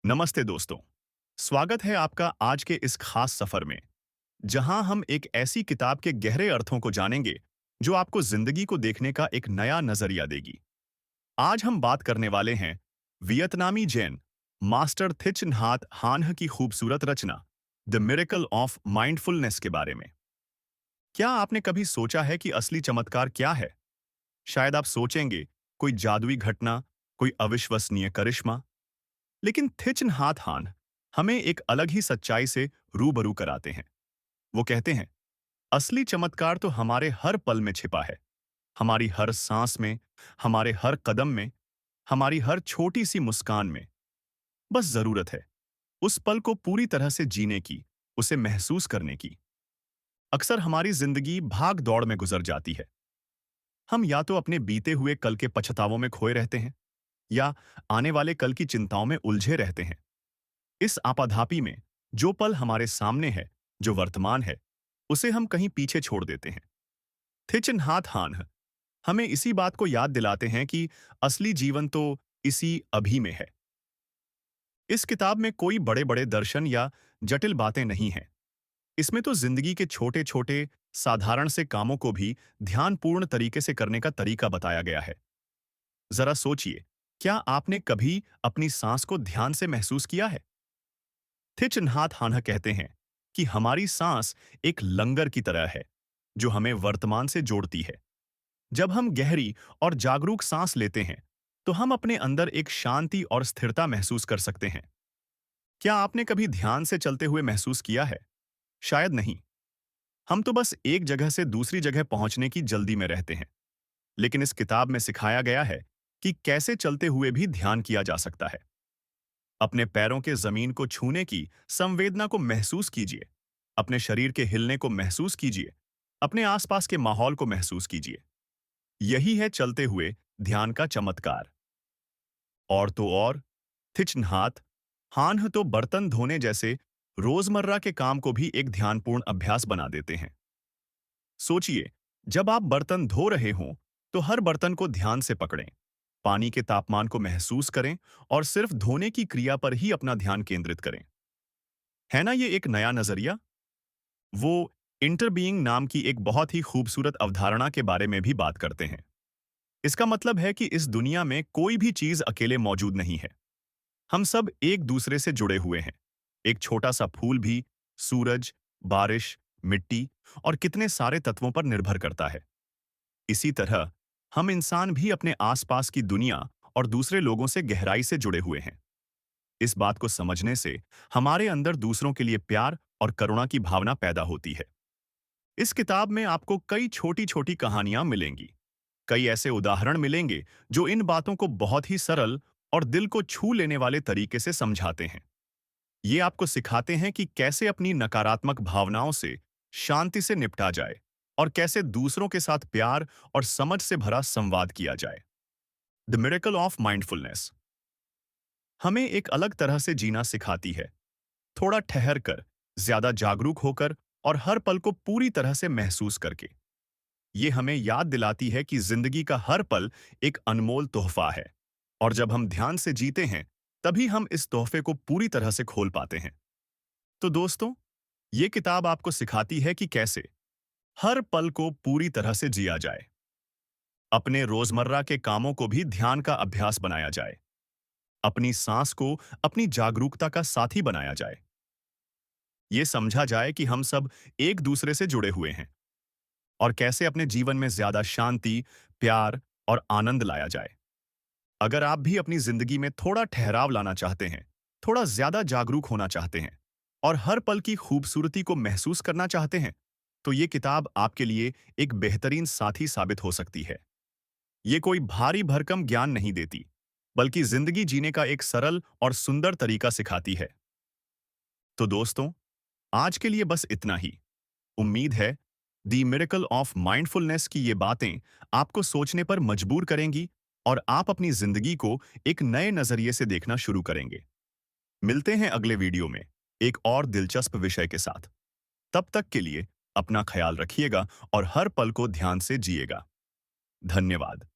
नमस्ते दोस्तों। स्वागत है आपका आज के इस खास सफर में, जहां हम एक ऐसी किताब के गहरे अर्थों को जानेंगे जो आपको जिंदगी को देखने का एक नया नजरिया देगी। आज हम बात करने वाले हैं वियतनामी जैन मास्टर थिच नहात हान्ह की खूबसूरत रचना द मिरेकल ऑफ माइंडफुलनेस के बारे में। क्या आपने कभी सोचा है कि असली चमत्कार क्या है? शायद आप सोचेंगे कोई जादुई घटना, कोई अविश्वसनीय करिश्मा। लेकिन थिच नहात हान हमें एक अलग ही सच्चाई से रूबरू कराते हैं। वो कहते हैं, असली चमत्कार तो हमारे हर पल में छिपा है, हमारी हर सांस में, हमारे हर कदम में, हमारी हर छोटी सी मुस्कान में। बस जरूरत है उस पल को पूरी तरह से जीने की, उसे महसूस करने की। अक्सर हमारी जिंदगी भाग दौड़ में गुजर जाती है। हम या तो अपने बीते हुए कल के पछतावों में खोए रहते हैं, या आने वाले कल की चिंताओं में उलझे रहते हैं। इस आपाधापी में जो पल हमारे सामने है, जो वर्तमान है, उसे हम कहीं पीछे छोड़ देते हैं। थिच नहात हान हमें इसी बात को याद दिलाते हैं कि असली जीवन तो इसी अभी में है। इस किताब में कोई बड़े बड़े दर्शन या जटिल बातें नहीं हैं। इसमें तो जिंदगी के छोटे छोटे साधारण से कामों को भी ध्यानपूर्ण तरीके से करने का तरीका बताया गया है। जरा सोचिए, क्या आपने कभी अपनी सांस को ध्यान से महसूस किया है? थिच नहात हान्ह कहते हैं कि हमारी सांस एक लंगर की तरह है, जो हमें वर्तमान से जोड़ती है। जब हम गहरी और जागरूक सांस लेते हैं, तो हम अपने अंदर एक शांति और स्थिरता महसूस कर सकते हैं। क्या आपने कभी ध्यान से चलते हुए महसूस किया है? शायद नहीं। हम तो बस एक जगह से दूसरी जगह पहुंचने की जल्दी में रहते हैं। लेकिन इस किताब में सिखाया गया है कि कैसे चलते हुए भी ध्यान किया जा सकता है। अपने पैरों के जमीन को छूने की संवेदना को महसूस कीजिए। अपने शरीर के हिलने को महसूस कीजिए। अपने आसपास के माहौल को महसूस कीजिए। यही है चलते हुए ध्यान का चमत्कार। और तो और, थिच नहात हान्ह तो बर्तन धोने जैसे रोजमर्रा के काम को भी एक ध्यानपूर्ण अभ्यास बना देते हैं। सोचिए, जब आप बर्तन धो रहे हों, तो हर बर्तन को ध्यान से पकड़ें, पानी के तापमान को महसूस करें और सिर्फ धोने की क्रिया पर ही अपना ध्यान केंद्रित करें। है ना ये एक नया नजरिया? वो इंटरबीइंग नाम की एक बहुत ही खूबसूरत अवधारणा के बारे में भी बात करते हैं। इसका मतलब है कि इस दुनिया में कोई भी चीज अकेले मौजूद नहीं है। हम सब एक दूसरे से जुड़े हुए हैं। एक छोटा सा फूल भी सूरज, बारिश, मिट्टी और कितने सारे तत्वों पर निर्भर करता है। इसी तरह हम इंसान भी अपने आसपास की दुनिया और दूसरे लोगों से गहराई से जुड़े हुए हैं। इस बात को समझने से हमारे अंदर दूसरों के लिए प्यार और करुणा की भावना पैदा होती है। इस किताब में आपको कई छोटी छोटी कहानियां मिलेंगी। कई ऐसे उदाहरण मिलेंगे जो इन बातों को बहुत ही सरल और दिल को छू लेने वाले तरीके से समझाते हैं। ये आपको सिखाते हैं कि कैसे अपनी नकारात्मक भावनाओं से शांति से निपटा जाए और कैसे दूसरों के साथ प्यार और समझ से भरा संवाद किया जाए। द मिरेकल ऑफ माइंडफुलनेस हमें एक अलग तरह से जीना सिखाती है, थोड़ा ठहर कर, ज्यादा जागरूक होकर और हर पल को पूरी तरह से महसूस करके। ये हमें याद दिलाती है कि जिंदगी का हर पल एक अनमोल तोहफा है, और जब हम ध्यान से जीते हैं, तभी हम इस तोहफे को पूरी तरह से खोल पाते हैं। तो दोस्तों, ये किताब आपको सिखाती है कि कैसे हर पल को पूरी तरह से जिया जाए, अपने रोजमर्रा के कामों को भी ध्यान का अभ्यास बनाया जाए, अपनी सांस को अपनी जागरूकता का साथी बनाया जाए। ये समझा जाए कि हम सब एक दूसरे से जुड़े हुए हैं, और कैसे अपने जीवन में ज्यादा शांति, प्यार और आनंद लाया जाए। अगर आप भी अपनी जिंदगी में थोड़ा ठहराव लाना चाहते हैं, थोड़ा ज्यादा जागरूक होना चाहते हैं और हर पल की खूबसूरती को महसूस करना चाहते हैं, तो ये किताब आपके लिए एक बेहतरीन साथी साबित हो सकती है। ये कोई भारी भरकम ज्ञान नहीं देती, बल्कि जिंदगी जीने का एक सरल और सुंदर तरीका सिखाती है। तो दोस्तों, आज के लिए बस इतना ही। उम्मीद है दी मिरेकल ऑफ माइंडफुलनेस की ये बातें आपको सोचने पर मजबूर करेंगी और आप अपनी जिंदगी को एक नए नजरिए से देखना शुरू करेंगे। मिलते हैं अगले वीडियो में एक और दिलचस्प विषय के साथ। तब तक के लिए अपना ख्याल रखिएगा और हर पल को ध्यान से जिएगा। धन्यवाद।